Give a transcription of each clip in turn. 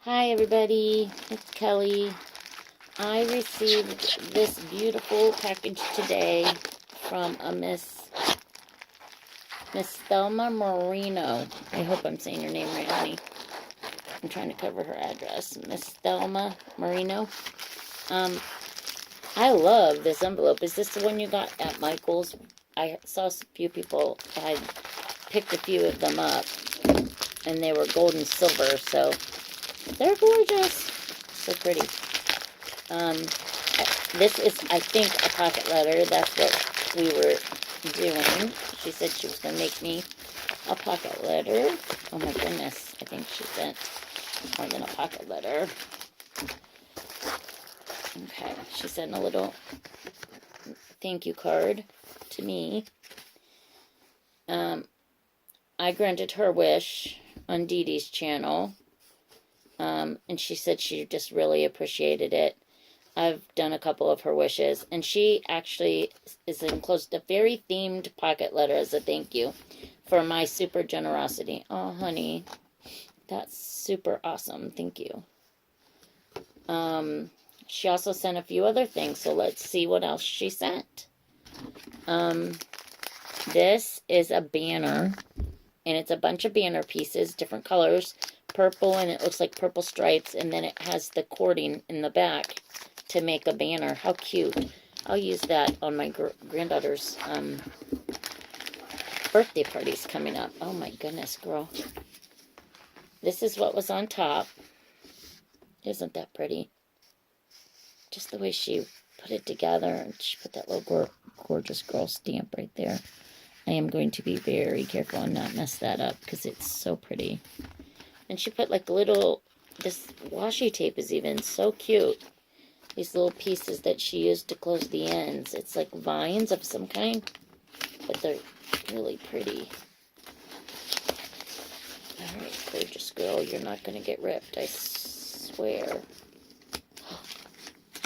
Hi everybody, it's Kelly. I received this beautiful package today from a Miss Thelma Moreno. I hope I'm saying your name right, honey. I'm trying to cover her address. Miss Thelma Moreno. I love this envelope. Is this the one you got at Michael's? I saw a few people. I picked a few of them up, and they were gold and silver, so they're gorgeous. So pretty. This is, I think, a pocket letter. That's what we were doing. She said she was going to make me a pocket letter. Oh my goodness. I think she sent more than a pocket letter. Okay. She sent a little thank you card to me. I granted her wish on Dee Dee's channel. And she said she just really appreciated it. I've done a couple of her wishes, and she actually is enclosed a very themed pocket letter as a thank you for my super generosity. Oh, honey, that's super awesome. Thank you. She also sent a few other things, so let's see what else she sent. This is a banner, and it's a bunch of banner pieces, different colors, purple, and it looks like purple stripes, and then it has the cording in the back to make a banner. How cute. I'll use that on my granddaughter's birthday parties coming up. Oh my goodness, girl. This is what was on top. Isn't that pretty? Just the way she put it together, and she put that little gorgeous girl stamp right there. I am going to be very careful and not mess that up because it's so pretty. And she put like this washi tape is even so cute. These little pieces that she used to close the ends. It's like vines of some kind, but they're really pretty. Alright, gorgeous girl, you're not going to get ripped, I swear. Oh,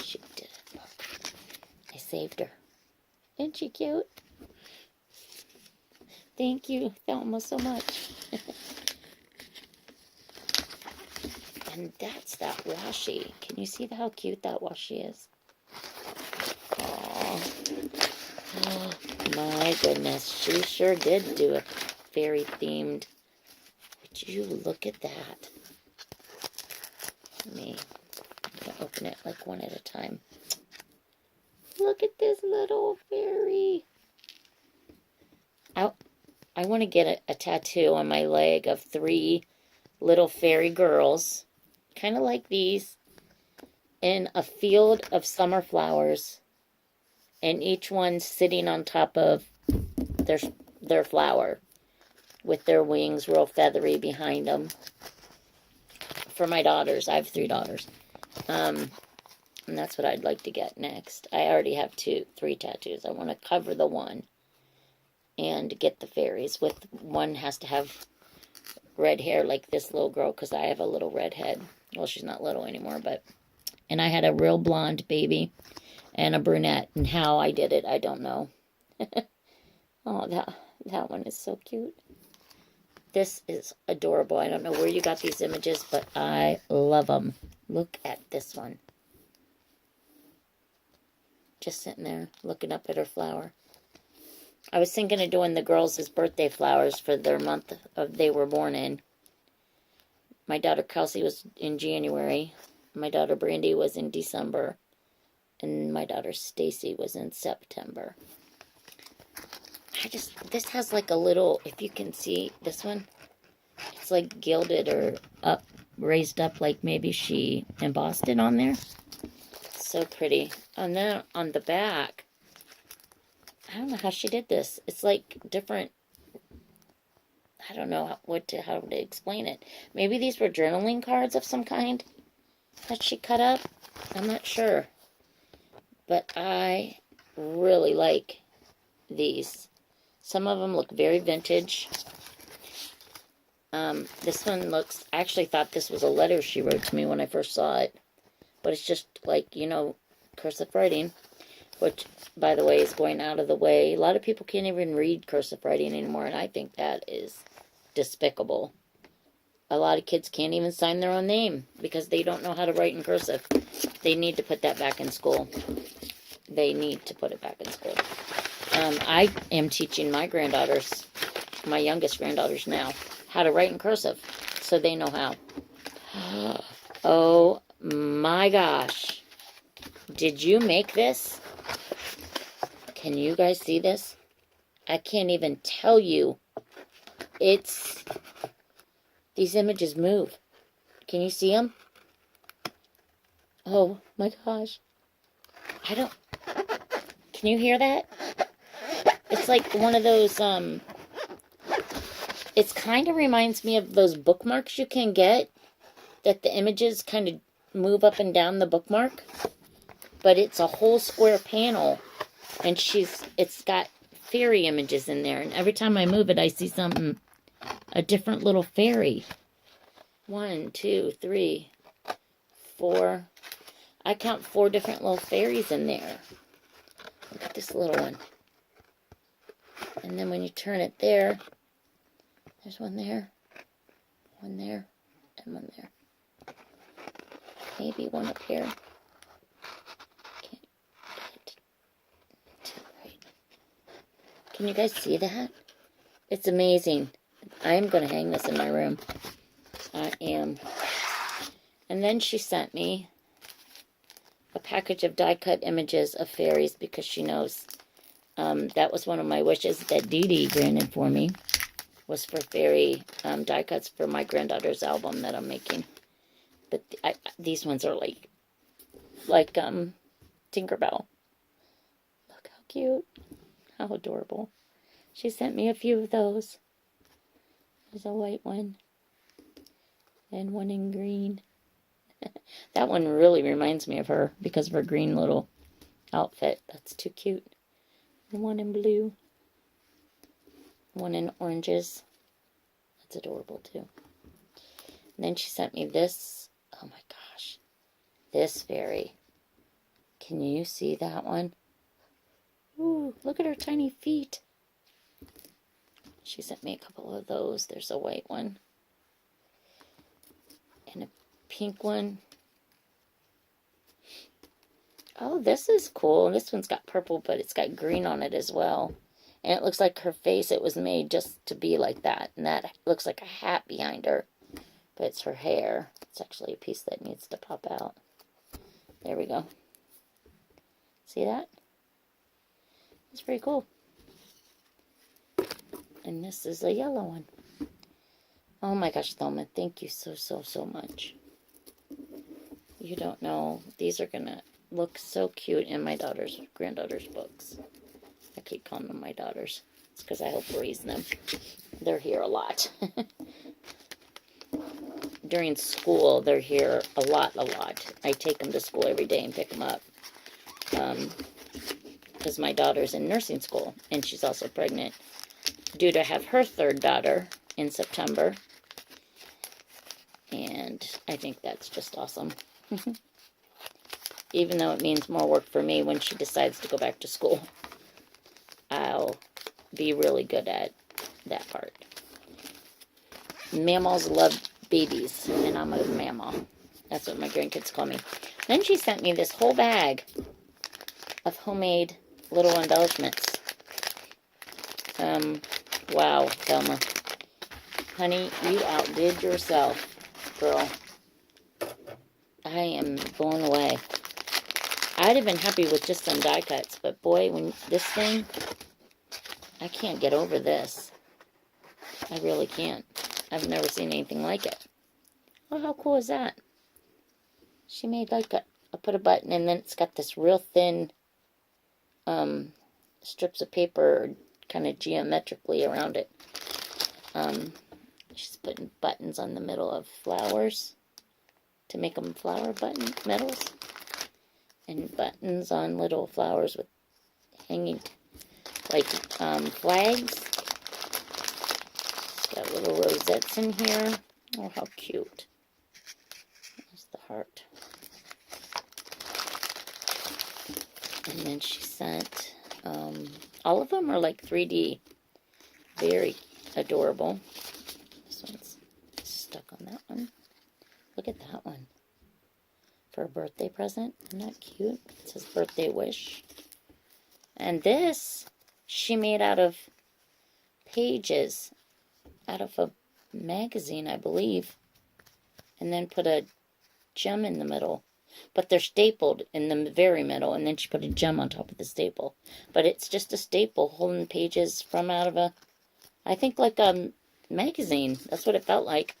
she did it. Look. I saved her. Isn't she cute? Thank you, Thelma, so much. And that's that washi. Can you see how cute that washi is? Aww. Oh, my goodness. She sure did do a fairy themed. Would you look at that? I'm going to open it like one at a time. Look at this little fairy. I want to get a tattoo on my leg of 3 little fairy girls, kind of like these, in a field of summer flowers, and each one sitting on top of their flower with their wings real feathery behind them. For my daughters, I have 3 daughters, and that's what I'd like to get next. I already have 3 tattoos. I want to cover the one and get the fairies. With one has to have red hair like this little girl, because I have a little red head. Well, she's not little anymore, but... And I had a real blonde baby and a brunette, and how I did it, I don't know. Oh, that one is so cute. This is adorable. I don't know where you got these images, but I love them. Look at this one. Just sitting there looking up at her flower. I was thinking of doing the girls' birthday flowers for their month they were born in. My daughter Kelsey was in January. My daughter Brandy was in December. And my daughter Stacy was in September. This has like a little, if you can see this one, it's like gilded or raised up like maybe she embossed it on there. So pretty. And then on the back, I don't know how she did this. It's like different, I don't know how to explain it. Maybe these were journaling cards of some kind that she cut up. I'm not sure. But I really like these. Some of them look very vintage. This one looks, I actually thought this was a letter she wrote to me when I first saw it. But it's just like, cursive writing. Which, by the way, is going out of the way. A lot of people can't even read cursive writing anymore, and I think that is despicable. A lot of kids can't even sign their own name because they don't know how to write in cursive. They need to put that back in school. They need to put it back in school. I am teaching my granddaughters, my youngest granddaughters now, how to write in cursive so they know how. Oh my gosh. Did you make this? Can you guys see this? I can't even tell you. These images move. Can you see them? Oh my gosh. Can you hear that? It's like one of those, it kind of reminds me of those bookmarks you can get, that the images kind of move up and down the bookmark. But it's a whole square panel, and it's got fairy images in there. And every time I move it, I see something, a different little fairy. 1, 2, 3, 4. I count 4 different little fairies in there. Look at this little one. And then when you turn it there, there's one there, and one there. Maybe one up here. Can't get it right. Can you guys see that? It's amazing. I am going to hang this in my room. I am. And then she sent me a package of die-cut images of fairies because she knows that was one of my wishes that Dee Dee granted for me, was for fairy die-cuts for my granddaughter's album that I'm making. But these ones are like Tinkerbell. Look how cute. How adorable. She sent me a few of those. There's a white one. And one in green. That one really reminds me of her because of her green little outfit. That's too cute. And one in blue. One in oranges. That's adorable too. And then she sent me this. Oh my gosh. This fairy. Can you see that one? Ooh, look at her tiny feet. She sent me a couple of those. There's a white one. And a pink one. Oh, this is cool. This one's got purple, but it's got green on it as well. And it looks like her face, it was made just to be like that. And that looks like a hat behind her. But it's her hair. It's actually a piece that needs to pop out. There we go. See that? It's pretty cool. And this is a yellow one. Oh my gosh, Thelma, thank you so much. You don't know. These are going to look so cute in my granddaughter's books. I keep calling them my daughters. It's because I help raise them. They're here a lot. During school, they're here a lot. I take them to school every day and pick them up. Because my daughter's in nursing school, and she's also pregnant. Due to have her third daughter in September. And I think that's just awesome. Even though it means more work for me when she decides to go back to school. I'll be really good at that part. Mammals love babies, and I'm a mammal. That's what my grandkids call me. Then she sent me this whole bag of homemade little embellishments. Wow, Thelma. Honey, you outdid yourself, girl. I am blown away. I'd have been happy with just some die cuts, but boy, when this thing, I can't get over this. I really can't. I've never seen anything like it. Oh, how cool is that? She made like I put a button, and then it's got this real thin strips of paper kind of geometrically around it. She's putting buttons on the middle of flowers to make them flower button medals, and buttons on little flowers with hanging like flags. She's got little rosettes in here. Oh, how cute. There's the heart. And then she sent, all of them are like 3D. Very adorable. This one's stuck on a birthday present. Isn't that cute? It says birthday wish. And this, she made out of pages, out of a magazine, I believe. And then put a gem in the middle. But they're stapled in the very middle, and then she put a gem on top of the staple. But it's just a staple holding pages from out of a, I think like a magazine. That's what it felt like.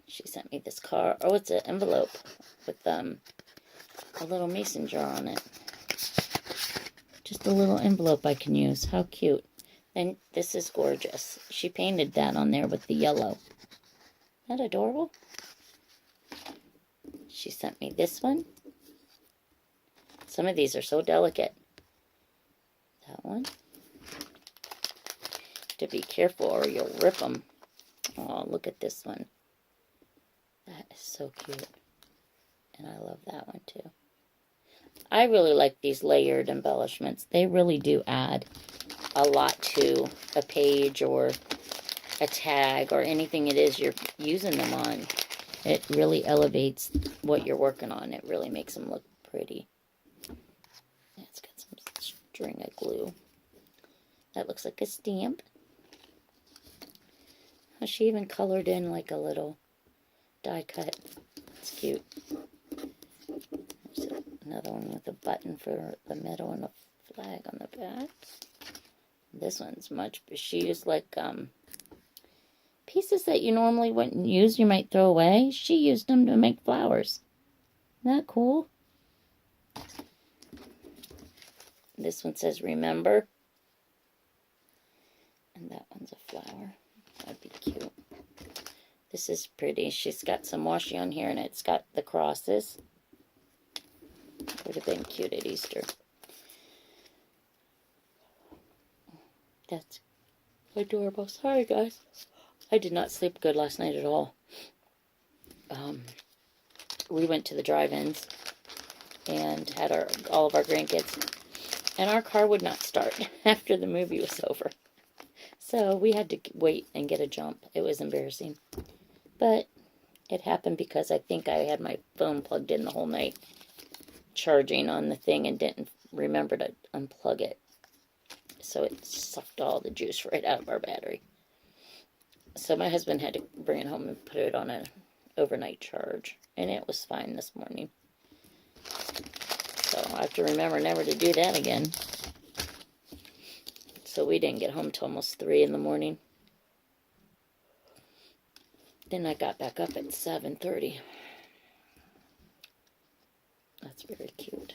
She sent me this card. Oh, it's an envelope with a little mason jar on it. Just a little envelope I can use. How cute. And this is gorgeous. She painted that on there with the yellow. Isn't that adorable? She sent me this one. Some of these are so delicate. That one. To be careful or you'll rip them. Oh, look at this one. That is so cute. And I love that one too. I really like these layered embellishments. They really do add a lot to a page or a tag or anything it is you're using them on. It really elevates what you're working on. It really makes them look pretty. Yeah, it's got some string of glue. That looks like a stamp. Oh, she even colored in like a little die cut. It's cute. There's another one with a button for the middle and a flag on the back. This one's much, she used like pieces that you normally wouldn't use, you might throw away. She used them to make flowers. Isn't that cool? This one says remember. And that one's a flower. That'd be cute. This is pretty. She's got some washi on here and it's got the crosses. Would have been cute at Easter. That's adorable. Sorry, guys. I did not sleep good last night at all. We went to the drive-ins and had all of our grandkids. And our car would not start after the movie was over. So we had to wait and get a jump. It was embarrassing. But it happened because I think I had my phone plugged in the whole night, charging on the thing, and didn't remember to unplug it. So it sucked all the juice right out of our battery. So my husband had to bring it home and put it on an overnight charge. And it was fine this morning. So I have to remember never to do that again. So we didn't get home till almost 3 in the morning. Then I got back up at 7:30. That's very cute.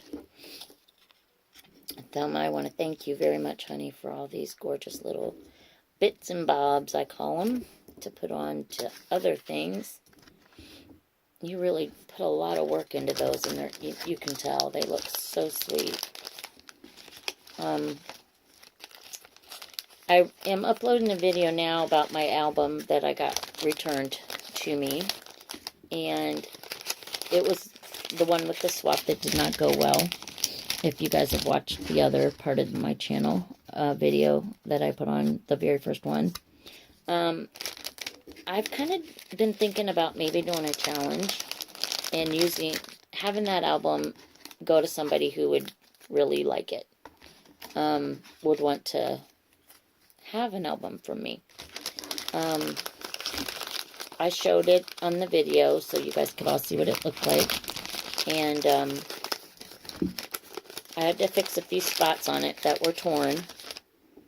Thelma, I want to thank you very much, honey, for all these gorgeous little bits and bobs, I call them, to put on to other things. You really put a lot of work into those, and you can tell they look so sweet. I am uploading a video now about my album that I got returned to me, and it was the one with the swap that did not go well. If you guys have watched the other part of my channel video that I put on, the very first one, I've kind of been thinking about maybe doing a challenge and having that album go to somebody who would really like it, would want to have an album from me. I showed it on the video so you guys could all see what it looked like, and I had to fix a few spots on it that were torn,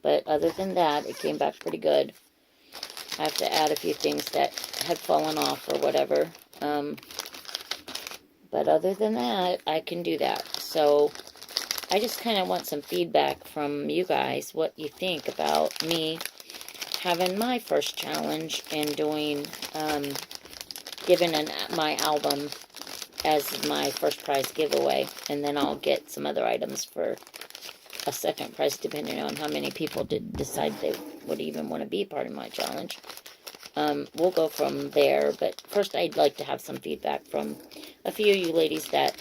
but other than that, it came back pretty good. I have to add a few things that had fallen off or whatever, but other than that, I can do that. So I just kind of want some feedback from you guys, what you think about me having my first challenge and doing, giving my album as my first prize giveaway, and then I'll get some other items for a second prize depending on how many people did decide they would even want to be part of my challenge. We'll go from there, but first I'd like to have some feedback from a few of you ladies that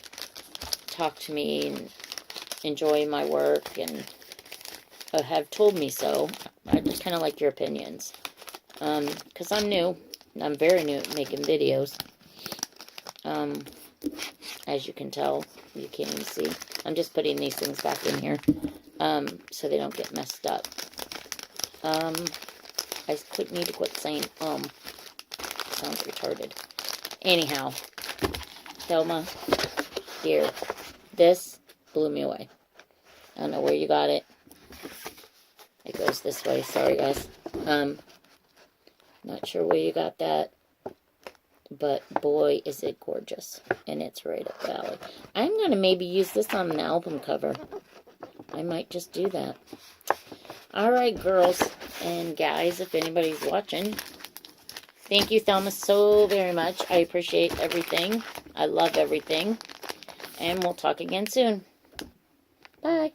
talk to me and enjoy my work and have told me so. I just kind of like your opinions, because I'm new. I'm very new at making videos. As you can tell, you can't even see. I'm just putting these things back in here so they don't get messed up. I need to quit saying sounds retarded. Anyhow, Thelma, here, this blew me away. I don't know where you got it. It goes this way. Sorry, guys. Not sure where you got that. But boy, is it gorgeous. And it's right up the alley. I'm going to maybe use this on an album cover. I might just do that. Alright, girls and guys, if anybody's watching. Thank you, Thelma, so very much. I appreciate everything. I love everything. And we'll talk again soon. Bye.